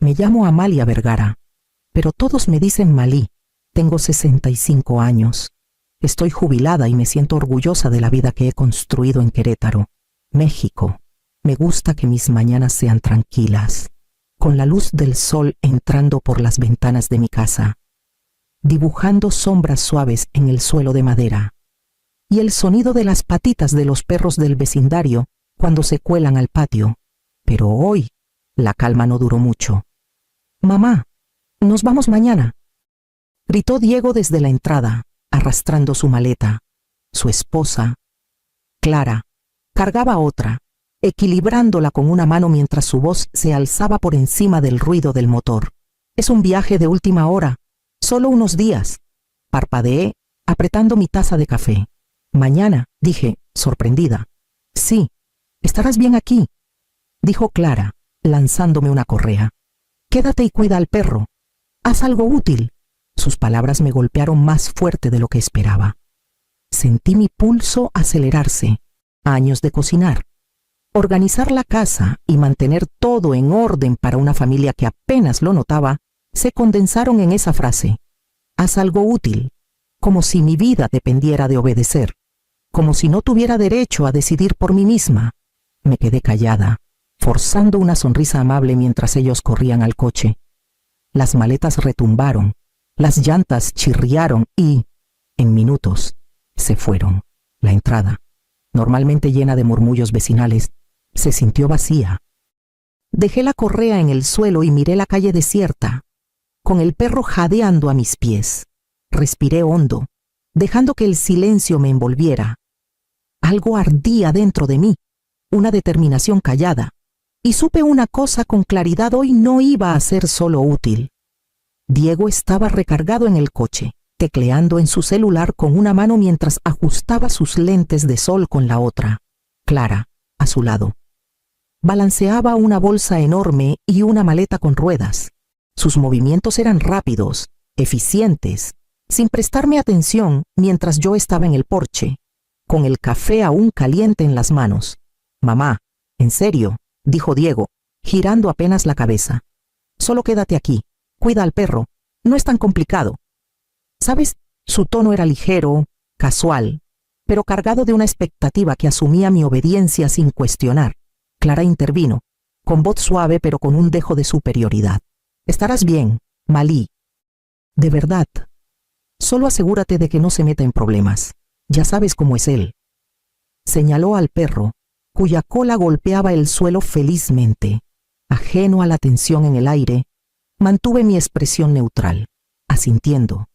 Me llamo Amalia Vergara, pero todos me dicen Malí. Tengo 65 años. Estoy jubilada y me siento orgullosa de la vida que he construido en Querétaro, México. Me gusta que mis mañanas sean tranquilas, con la luz del sol entrando por las ventanas de mi casa, dibujando sombras suaves en el suelo de madera, y el sonido de las patitas de los perros del vecindario cuando se cuelan al patio. Pero hoy la calma no duró mucho. «Mamá, nos vamos mañana», gritó Diego desde la entrada, arrastrando su maleta. Su esposa, Clara, cargaba otra, equilibrándola con una mano mientras su voz se alzaba por encima del ruido del motor. «Es un viaje de última hora, solo unos días», parpadeé, apretando mi taza de café. «Mañana», dije, sorprendida. «Sí, estarás bien aquí», dijo Clara, lanzándome una correa. «Quédate y cuida al perro. Haz algo útil». Sus palabras me golpearon más fuerte de lo que esperaba. Sentí mi pulso acelerarse. Años de cocinar, organizar la casa y mantener todo en orden para una familia que apenas lo notaba, se condensaron en esa frase. «Haz algo útil», como si mi vida dependiera de obedecer, como si no tuviera derecho a decidir por mí misma. Me quedé callada, forzando una sonrisa amable mientras ellos corrían al coche. Las maletas retumbaron, las llantas chirriaron y, en minutos, se fueron. La entrada, normalmente llena de murmullos vecinales, se sintió vacía. Dejé la correa en el suelo y miré la calle desierta, con el perro jadeando a mis pies. Respiré hondo, dejando que el silencio me envolviera. Algo ardía dentro de mí, una determinación callada, y supe una cosa con claridad: hoy no iba a ser solo útil. Diego estaba recargado en el coche, tecleando en su celular con una mano mientras ajustaba sus lentes de sol con la otra. Clara, a su lado, balanceaba una bolsa enorme y una maleta con ruedas. Sus movimientos eran rápidos, eficientes, sin prestarme atención mientras yo estaba en el porche, con el café aún caliente en las manos. «Mamá, ¿en serio?», dijo Diego, girando apenas la cabeza. «Solo quédate aquí. Cuida al perro. No es tan complicado». ¿Sabes? Su tono era ligero, casual, pero cargado de una expectativa que asumía mi obediencia sin cuestionar. Clara intervino, con voz suave pero con un dejo de superioridad. «Estarás bien, Malí. De verdad. Solo asegúrate de que no se meta en problemas. Ya sabes cómo es él». Señaló al perro, cuya cola golpeaba el suelo felizmente. Ajeno a la tensión en el aire, mantuve mi expresión neutral, asintiendo,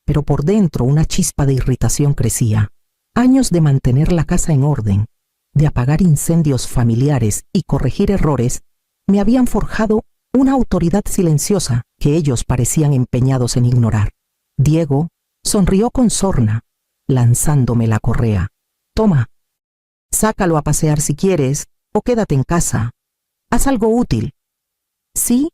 pero por dentro una chispa de irritación crecía. Años de mantener la casa en orden, de apagar incendios familiares y corregir errores, me habían forjado una autoridad silenciosa que ellos parecían empeñados en ignorar. Diego sonrió con sorna, lanzándome la correa. «Toma, sácalo a pasear si quieres, o quédate en casa. Haz algo útil». Sí,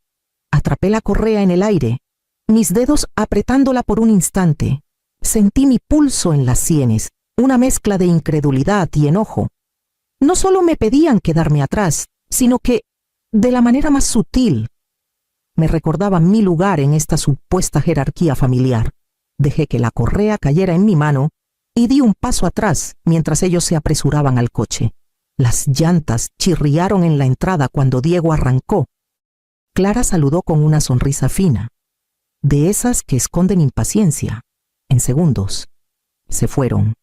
atrapé la correa en el aire, mis dedos apretándola por un instante. Sentí mi pulso en las sienes, una mezcla de incredulidad y enojo. No solo me pedían quedarme atrás, sino que, de la manera más sutil, me recordaba mi lugar en esta supuesta jerarquía familiar. Dejé que la correa cayera en mi mano y di un paso atrás mientras ellos se apresuraban al coche. Las llantas chirriaron en la entrada cuando Diego arrancó. Clara saludó con una sonrisa fina, de esas que esconden impaciencia. En segundos, se fueron,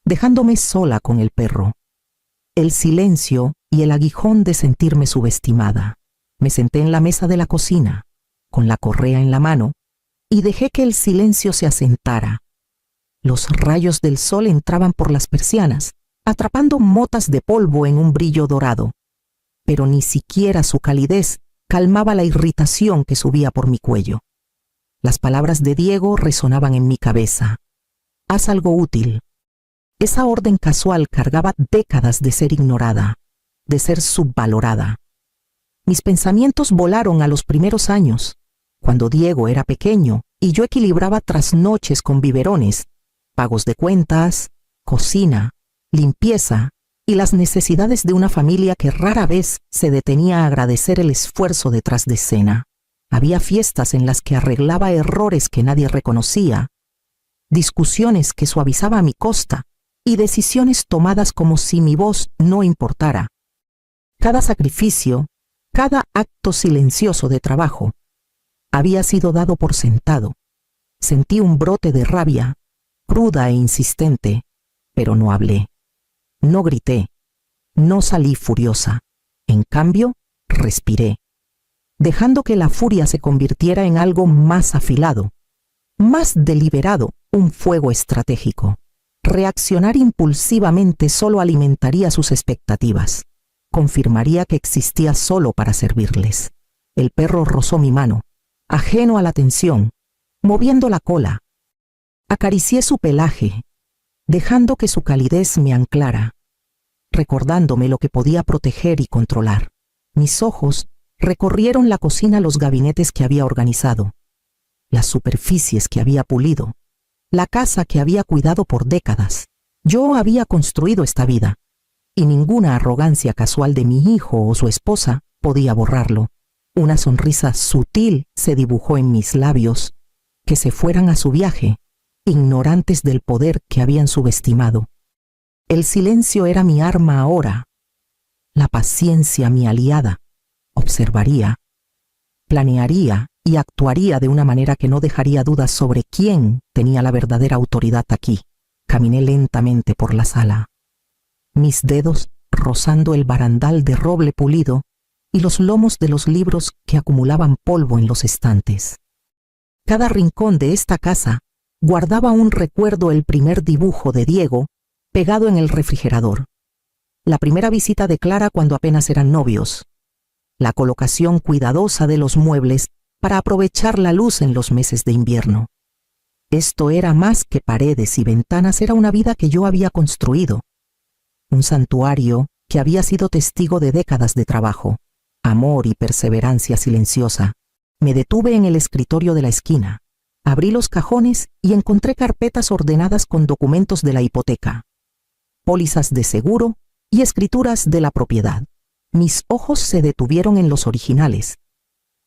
dejándome sola con el perro. El silencio y el aguijón de sentirme subestimada. Me senté en la mesa de la cocina, con la correa en la mano, y dejé que el silencio se asentara. Los rayos del sol entraban por las persianas, atrapando motas de polvo en un brillo dorado, pero ni siquiera su calidez calmaba la irritación que subía por mi cuello. Las palabras de Diego resonaban en mi cabeza. «Haz algo útil». Esa orden casual cargaba décadas de ser ignorada, de ser subvalorada. Mis pensamientos volaron a los primeros años, cuando Diego era pequeño y yo equilibraba trasnoches con biberones, pagos de cuentas, cocina, limpieza y las necesidades de una familia que rara vez se detenía a agradecer el esfuerzo detrás de escena. Había fiestas en las que arreglaba errores que nadie reconocía, discusiones que suavizaba a mi costa y decisiones tomadas como si mi voz no importara. Cada sacrificio, cada acto silencioso de trabajo, había sido dado por sentado. Sentí un brote de rabia, cruda e insistente, pero no hablé. No grité, no salí furiosa. En cambio, respiré, dejando que la furia se convirtiera en algo más afilado, más deliberado, un fuego estratégico. Reaccionar impulsivamente solo alimentaría sus expectativas. Confirmaría que existía solo para servirles. El perro rozó mi mano, ajeno a la tensión, moviendo la cola. Acaricié su pelaje, dejando que su calidez me anclara, recordándome lo que podía proteger y controlar. Mis ojos recorrieron la cocina, los gabinetes que había organizado, las superficies que había pulido, la casa que había cuidado por décadas. Yo había construido esta vida, y ninguna arrogancia casual de mi hijo o su esposa podía borrarlo. Una sonrisa sutil se dibujó en mis labios, que se fueran a su viaje, ignorantes del poder que habían subestimado. El silencio era mi arma ahora, la paciencia mi aliada. Observaría, planearía y actuaría de una manera que no dejaría dudas sobre quién tenía la verdadera autoridad aquí. Caminé lentamente por la sala, mis dedos rozando el barandal de roble pulido y los lomos de los libros que acumulaban polvo en los estantes. Cada rincón de esta casa guardaba un recuerdo: el primer dibujo de Diego pegado en el refrigerador, la primera visita de Clara cuando apenas eran novios, la colocación cuidadosa de los muebles para aprovechar la luz en los meses de invierno. Esto era más que paredes y ventanas, era una vida que yo había construido, un santuario que había sido testigo de décadas de trabajo, amor y perseverancia silenciosa. Me detuve en el escritorio de la esquina, abrí los cajones y encontré carpetas ordenadas con documentos de la hipoteca, pólizas de seguro y escrituras de la propiedad. Mis ojos se detuvieron en los originales,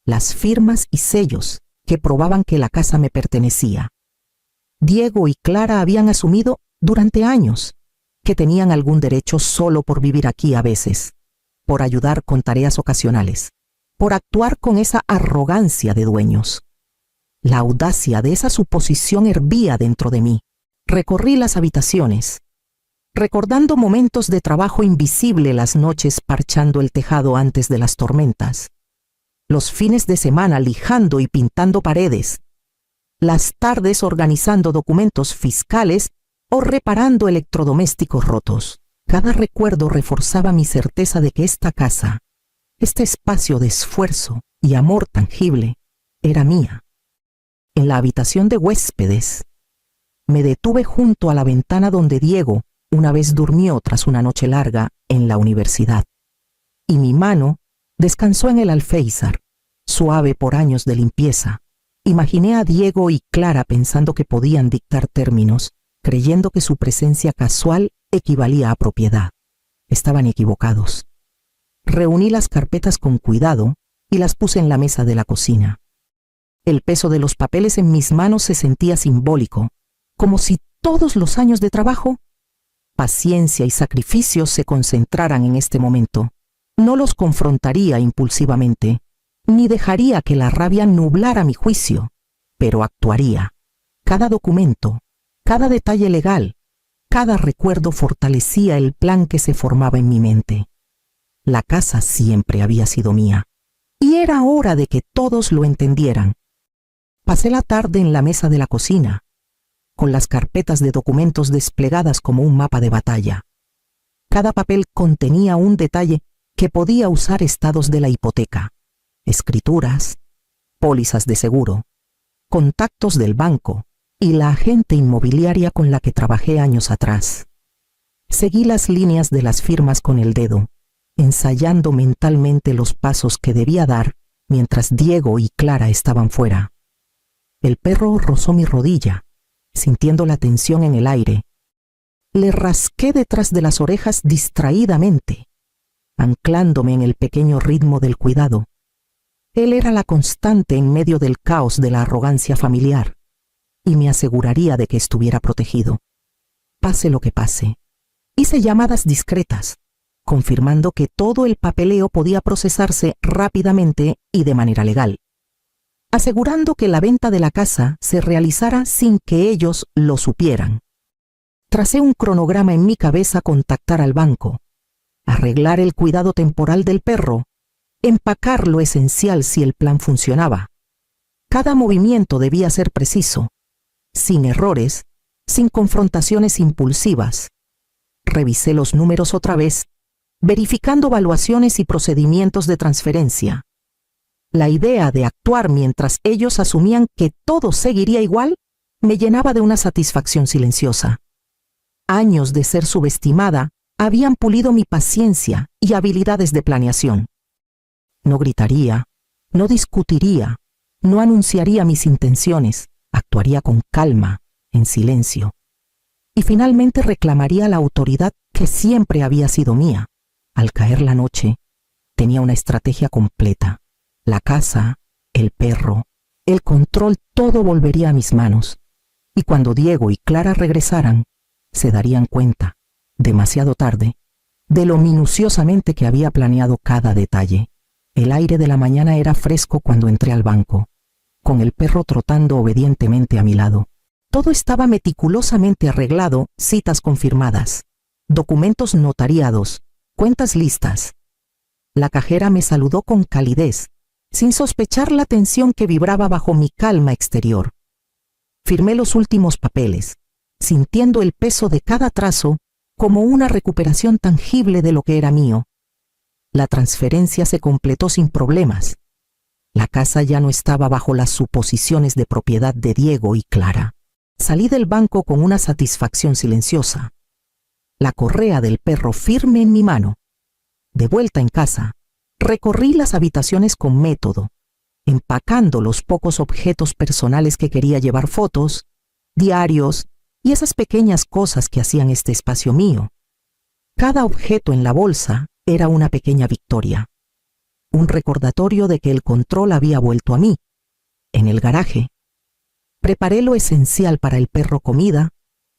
las firmas y sellos que probaban que la casa me pertenecía. Diego y Clara habían asumido durante años que tenían algún derecho solo por vivir aquí a veces, por ayudar con tareas ocasionales, por actuar con esa arrogancia de dueños. La audacia de esa suposición hervía dentro de mí. Recorrí las habitaciones, recordando momentos de trabajo invisible, las noches parchando el tejado antes de las tormentas, los fines de semana lijando y pintando paredes, las tardes organizando documentos fiscales o reparando electrodomésticos rotos. Cada recuerdo reforzaba mi certeza de que esta casa, este espacio de esfuerzo y amor tangible, era mía. En la habitación de huéspedes, me detuve junto a la ventana donde Diego una vez durmió tras una noche larga en la universidad, y mi mano descansó en el alféizar, suave por años de limpieza. Imaginé a Diego y Clara pensando que podían dictar términos, creyendo que su presencia casual equivalía a propiedad. Estaban equivocados. Reuní las carpetas con cuidado y las puse en la mesa de la cocina. El peso de los papeles en mis manos se sentía simbólico, como si todos los años de trabajo, paciencia y sacrificio se concentraran en este momento. No los confrontaría impulsivamente, ni dejaría que la rabia nublara mi juicio, pero actuaría. Cada documento, cada detalle legal, cada recuerdo fortalecía el plan que se formaba en mi mente. La casa siempre había sido mía, y era hora de que todos lo entendieran. Pasé la tarde en la mesa de la cocina, con las carpetas de documentos desplegadas como un mapa de batalla. Cada papel contenía un detalle que podía usar estados de la hipoteca, escrituras, pólizas de seguro, contactos del banco y la agente inmobiliaria con la que trabajé años atrás. Seguí las líneas de las firmas con el dedo, ensayando mentalmente los pasos que debía dar mientras Diego y Clara estaban fuera. El perro rozó mi rodilla, sintiendo la tensión en el aire. Le rasqué detrás de las orejas distraídamente, anclándome en el pequeño ritmo del cuidado. Él era la constante en medio del caos de la arrogancia familiar, y me aseguraría de que estuviera protegido. Pase lo que pase. Hice llamadas discretas, confirmando que todo el papeleo podía procesarse rápidamente y de manera legal, asegurando que la venta de la casa se realizara sin que ellos lo supieran. Tracé un cronograma en mi cabeza: contactar al banco, arreglar el cuidado temporal del perro, empacar lo esencial si el plan funcionaba. Cada movimiento debía ser preciso, sin errores, sin confrontaciones impulsivas. Revisé los números otra vez, verificando valuaciones y procedimientos de transferencia. La idea de actuar mientras ellos asumían que todo seguiría igual me llenaba de una satisfacción silenciosa. Años de ser subestimada habían pulido mi paciencia y habilidades de planeación. No gritaría, no discutiría, no anunciaría mis intenciones, actuaría con calma, en silencio. Y finalmente reclamaría la autoridad que siempre había sido mía. Al caer la noche, tenía una estrategia completa. La casa, el perro, el control, todo volvería a mis manos. Y cuando Diego y Clara regresaran, se darían cuenta, demasiado tarde, de lo minuciosamente que había planeado cada detalle. El aire de la mañana era fresco cuando entré al banco, con el perro trotando obedientemente a mi lado. Todo estaba meticulosamente arreglado, citas confirmadas, documentos notariados, cuentas listas. La cajera me saludó con calidez, sin sospechar la tensión que vibraba bajo mi calma exterior. Firmé los últimos papeles, sintiendo el peso de cada trazo como una recuperación tangible de lo que era mío. La transferencia se completó sin problemas. La casa ya no estaba bajo las suposiciones de propiedad de Diego y Clara. Salí del banco con una satisfacción silenciosa. La correa del perro firme en mi mano. De vuelta en casa, recorrí las habitaciones con método, empacando los pocos objetos personales que quería llevar: fotos, diarios y esas pequeñas cosas que hacían este espacio mío. Cada objeto en la bolsa era una pequeña victoria, un recordatorio de que el control había vuelto a mí. En el garaje, preparé lo esencial para el perro: comida,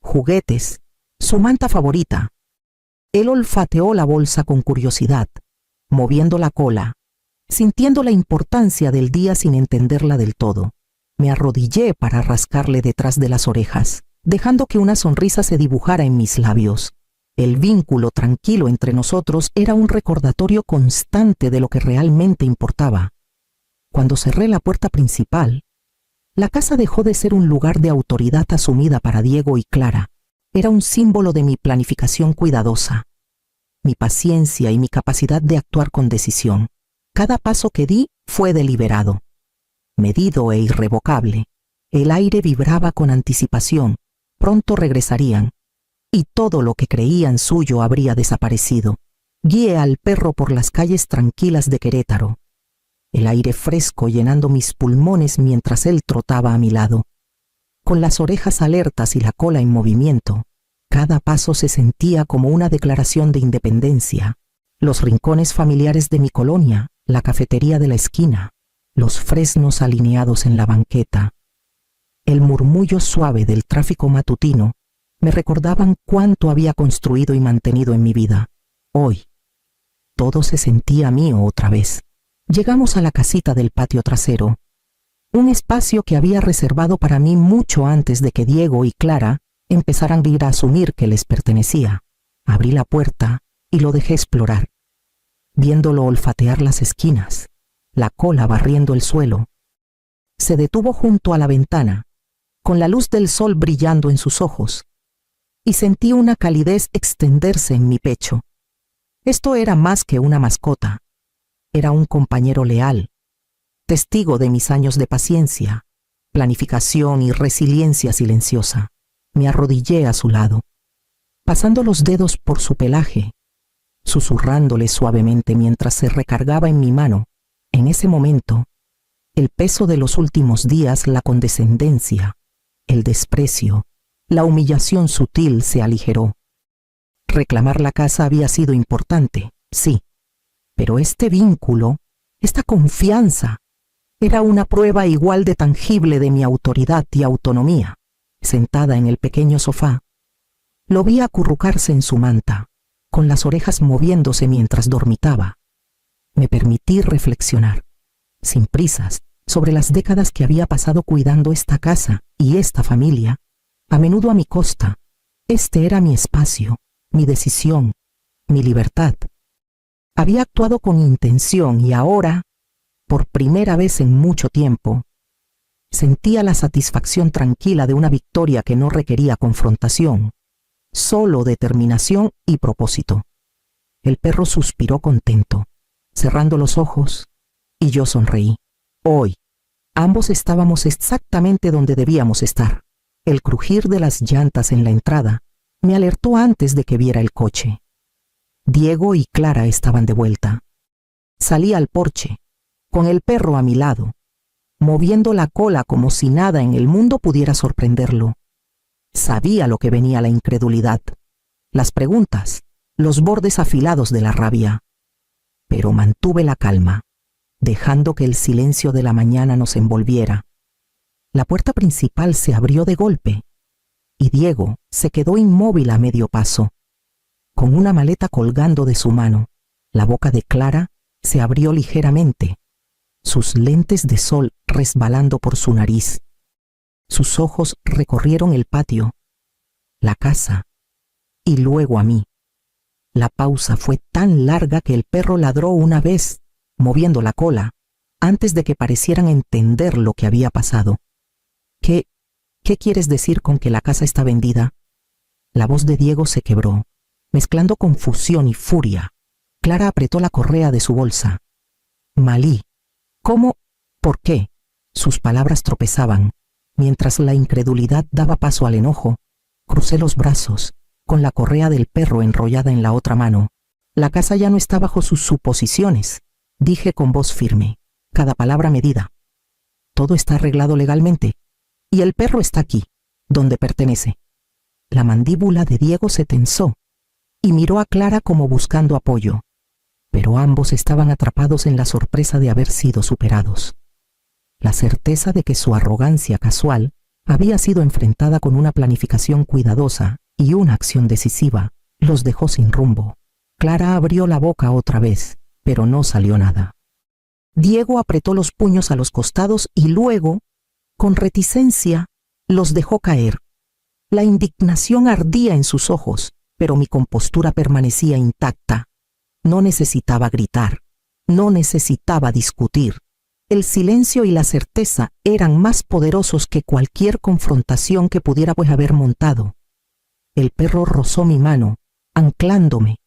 juguetes, su manta favorita. Él olfateó la bolsa con curiosidad, moviendo la cola, sintiendo la importancia del día sin entenderla del todo. Me arrodillé para rascarle detrás de las orejas, dejando que una sonrisa se dibujara en mis labios. El vínculo tranquilo entre nosotros era un recordatorio constante de lo que realmente importaba. Cuando cerré la puerta principal, la casa dejó de ser un lugar de autoridad asumida para Diego y Clara. Era un símbolo de mi planificación cuidadosa, mi paciencia y mi capacidad de actuar con decisión. Cada paso que di fue deliberado, medido e irrevocable. El aire vibraba con anticipación. Pronto regresarían, y todo lo que creían suyo habría desaparecido. Guié al perro por las calles tranquilas de Querétaro, el aire fresco llenando mis pulmones mientras él trotaba a mi lado. Con las orejas alertas y la cola en movimiento, cada paso se sentía como una declaración de independencia. Los rincones familiares de mi colonia, la cafetería de la esquina, los fresnos alineados en la banqueta, el murmullo suave del tráfico matutino me recordaban cuánto había construido y mantenido en mi vida. Hoy, todo se sentía mío otra vez. Llegamos a la casita del patio trasero, un espacio que había reservado para mí mucho antes de que Diego y Clara empezaran a ir a asumir que les pertenecía. Abrí la puerta y lo dejé explorar, viéndolo olfatear las esquinas, la cola barriendo el suelo. Se detuvo junto a la ventana, con la luz del sol brillando en sus ojos, y sentí una calidez extenderse en mi pecho. Esto era más que una mascota. Era un compañero leal, testigo de mis años de paciencia, planificación y resiliencia silenciosa. Me arrodillé a su lado, pasando los dedos por su pelaje, susurrándole suavemente mientras se recargaba en mi mano. En ese momento, el peso de los últimos días, la condescendencia, el desprecio, la humillación sutil se aligeró. Reclamar la casa había sido importante, sí, pero este vínculo, esta confianza, Era una prueba igual de tangible de mi autoridad y autonomía. Sentada en el pequeño sofá, lo vi acurrucarse en su manta, con las orejas moviéndose mientras dormitaba. Me permití reflexionar, sin prisas, sobre las décadas que había pasado cuidando esta casa y esta familia, a menudo a mi costa. Este era mi espacio, mi decisión, mi libertad. Había actuado con intención y ahora, por primera vez en mucho tiempo, sentía la satisfacción tranquila de una victoria que no requería confrontación, solo determinación y propósito. El perro suspiró contento, cerrando los ojos, y yo sonreí. Hoy, ambos estábamos exactamente donde debíamos estar. El crujir de las llantas en la entrada me alertó antes de que viera el coche. Diego y Clara estaban de vuelta. Salí al porche, con el perro a mi lado, moviendo la cola como si nada en el mundo pudiera sorprenderlo. Sabía lo que venía: la incredulidad, las preguntas, los bordes afilados de la rabia. Pero mantuve la calma, dejando que el silencio de la mañana nos envolviera. La puerta principal se abrió de golpe, y Diego se quedó inmóvil a medio paso, con una maleta colgando de su mano. La boca de Clara se abrió ligeramente, sus lentes de sol resbalando por su nariz. Sus ojos recorrieron el patio, la casa, y luego a mí. La pausa fue tan larga que el perro ladró una vez, moviendo la cola, antes de que parecieran entender lo que había pasado. ¿Qué quieres decir con que la casa está vendida? La voz de Diego se quebró, mezclando confusión y furia. Clara apretó la correa de su bolsa. Malí. ¿Cómo? ¿Por qué? Sus palabras tropezaban. Mientras la incredulidad daba paso al enojo, crucé los brazos, con la correa del perro enrollada en la otra mano. La casa ya no está bajo sus suposiciones, dije con voz firme, cada palabra medida. Todo está arreglado legalmente, y el perro está aquí, donde pertenece. La mandíbula de Diego se tensó, y miró a Clara como buscando apoyo, pero ambos estaban atrapados en la sorpresa de haber sido superados. La certeza de que su arrogancia casual había sido enfrentada con una planificación cuidadosa y una acción decisiva los dejó sin rumbo. Clara abrió la boca otra vez, pero no salió nada. Diego apretó los puños a los costados y luego, con reticencia, los dejó caer. La indignación ardía en sus ojos, pero mi compostura permanecía intacta. No necesitaba gritar, no necesitaba discutir. El silencio y la certeza eran más poderosos que cualquier confrontación que pudiera haber montado. El perro rozó mi mano, anclándome,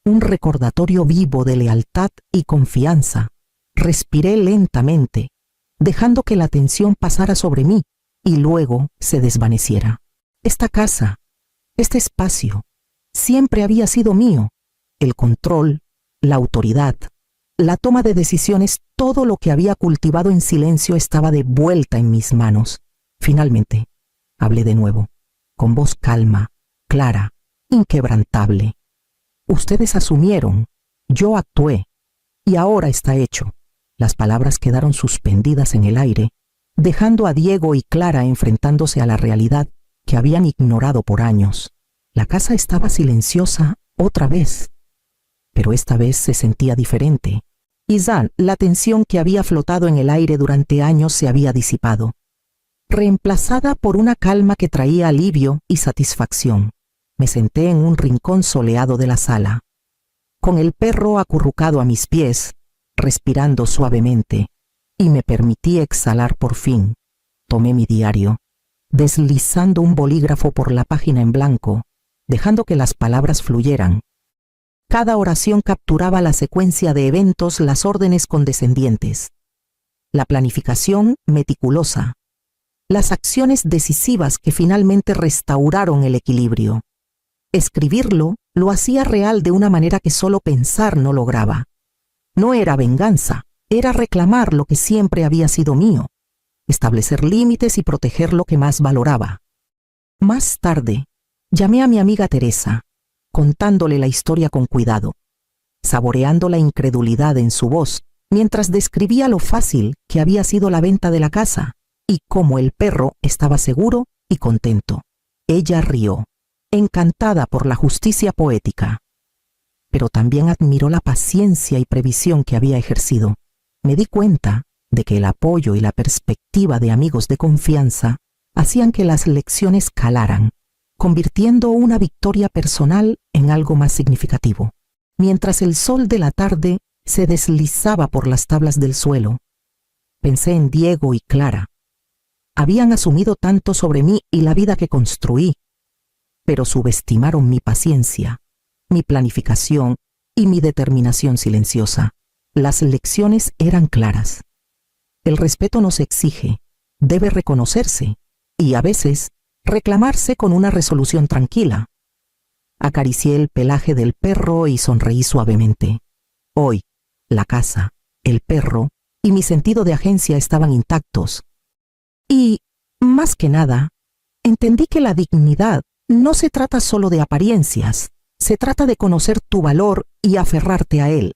un recordatorio vivo de lealtad y confianza. Respiré lentamente, dejando que la tensión pasara sobre mí y luego se desvaneciera. Esta casa, este espacio, siempre había sido mío. El control, la autoridad, la toma de decisiones, todo lo que había cultivado en silencio estaba de vuelta en mis manos. Finalmente, hablé de nuevo, con voz calma, clara, inquebrantable. Ustedes asumieron, yo actué, y ahora está hecho. Las palabras quedaron suspendidas en el aire, dejando a Diego y Clara enfrentándose a la realidad que habían ignorado por años. La casa estaba silenciosa otra vez, pero esta vez se sentía diferente. Quizá la tensión que había flotado en el aire durante años se había disipado, reemplazada por una calma que traía alivio y satisfacción. Me senté en un rincón soleado de la sala, con el perro acurrucado a mis pies, respirando suavemente, y me permití exhalar por fin. Tomé mi diario, deslizando un bolígrafo por la página en blanco, dejando que las palabras fluyeran. Cada oración capturaba la secuencia de eventos, las órdenes condescendientes, la planificación meticulosa, las acciones decisivas que finalmente restauraron el equilibrio. Escribirlo lo hacía real de una manera que solo pensar no lograba. No era venganza, era reclamar lo que siempre había sido mío, establecer límites y proteger lo que más valoraba. Más tarde, llamé a mi amiga Teresa, contándole la historia con cuidado, saboreando la incredulidad en su voz mientras describía lo fácil que había sido la venta de la casa y cómo el perro estaba seguro y contento. Ella rió, encantada por la justicia poética, pero también admiró la paciencia y previsión que había ejercido. Me di cuenta de que el apoyo y la perspectiva de amigos de confianza hacían que las lecciones calaran, convirtiendo una victoria personal en algo más significativo. Mientras el sol de la tarde se deslizaba por las tablas del suelo, pensé en Diego y Clara. Habían asumido tanto sobre mí y la vida que construí, pero subestimaron mi paciencia, mi planificación y mi determinación silenciosa. Las lecciones eran claras. El respeto no se exige, debe reconocerse y a veces reclamarse con una resolución tranquila. Acaricié el pelaje del perro y sonreí suavemente. Hoy, la casa, el perro y mi sentido de agencia estaban intactos. Y, más que nada, entendí que la dignidad no se trata solo de apariencias, se trata de conocer tu valor y aferrarte a él.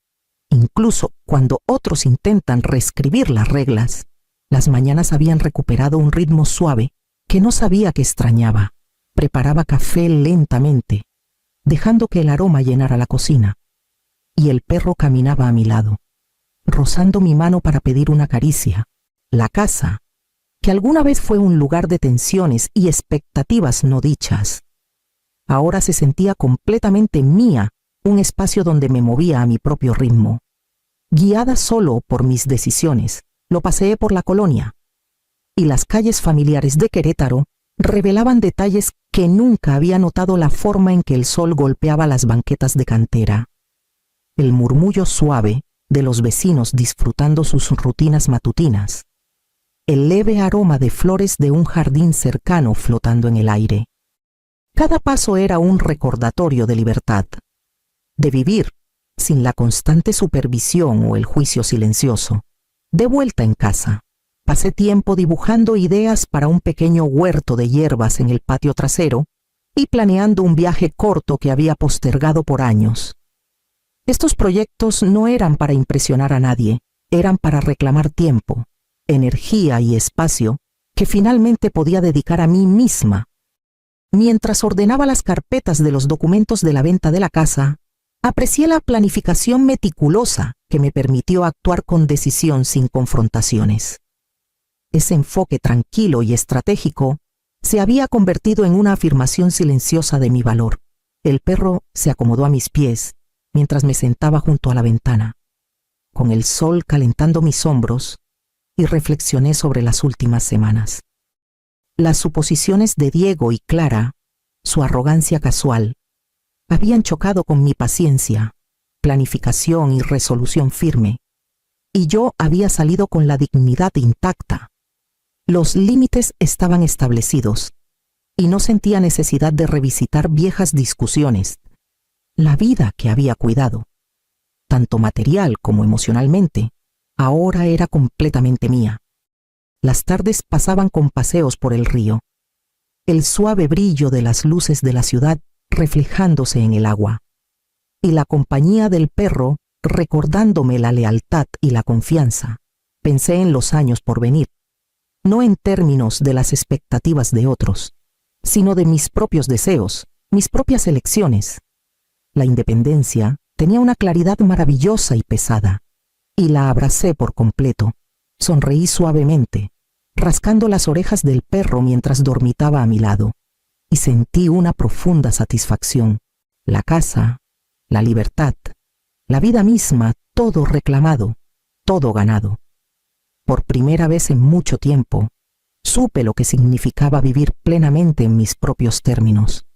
Incluso cuando otros intentan reescribir las reglas, las mañanas habían recuperado un ritmo suave que no sabía que extrañaba. Preparaba café lentamente, dejando que el aroma llenara la cocina, y el perro caminaba a mi lado, rozando mi mano para pedir una caricia. La casa, que alguna vez fue un lugar de tensiones y expectativas no dichas, ahora se sentía completamente mía, un espacio donde me movía a mi propio ritmo. Guiada solo por mis decisiones, lo paseé por la colonia, y las calles familiares de Querétaro revelaban detalles que nunca había notado: la forma en que el sol golpeaba las banquetas de cantera, el murmullo suave de los vecinos disfrutando sus rutinas matutinas, el leve aroma de flores de un jardín cercano flotando en el aire. Cada paso era un recordatorio de libertad, de vivir sin la constante supervisión o el juicio silencioso. De vuelta en casa, pasé tiempo dibujando ideas para un pequeño huerto de hierbas en el patio trasero y planeando un viaje corto que había postergado por años. Estos proyectos no eran para impresionar a nadie, eran para reclamar tiempo, energía y espacio que finalmente podía dedicar a mí misma. Mientras ordenaba las carpetas de los documentos de la venta de la casa, aprecié la planificación meticulosa que me permitió actuar con decisión sin confrontaciones. Ese enfoque tranquilo y estratégico se había convertido en una afirmación silenciosa de mi valor. El perro se acomodó a mis pies mientras me sentaba junto a la ventana, con el sol calentando mis hombros, y reflexioné sobre las últimas semanas. Las suposiciones de Diego y Clara, su arrogancia casual, habían chocado con mi paciencia, planificación y resolución firme, y yo había salido con la dignidad intacta. Los límites estaban establecidos, y no sentía necesidad de revisitar viejas discusiones. La vida que había cuidado, tanto material como emocionalmente, ahora era completamente mía. Las tardes pasaban con paseos por el río, el suave brillo de las luces de la ciudad reflejándose en el agua, y la compañía del perro recordándome la lealtad y la confianza. Pensé en los años por venir, no en términos de las expectativas de otros, sino de mis propios deseos, mis propias elecciones. La independencia tenía una claridad maravillosa y pesada, y la abracé por completo. Sonreí suavemente, rascando las orejas del perro mientras dormitaba a mi lado, y sentí una profunda satisfacción. La casa, la libertad, la vida misma, todo reclamado, todo ganado. Por primera vez en mucho tiempo, supe lo que significaba vivir plenamente en mis propios términos.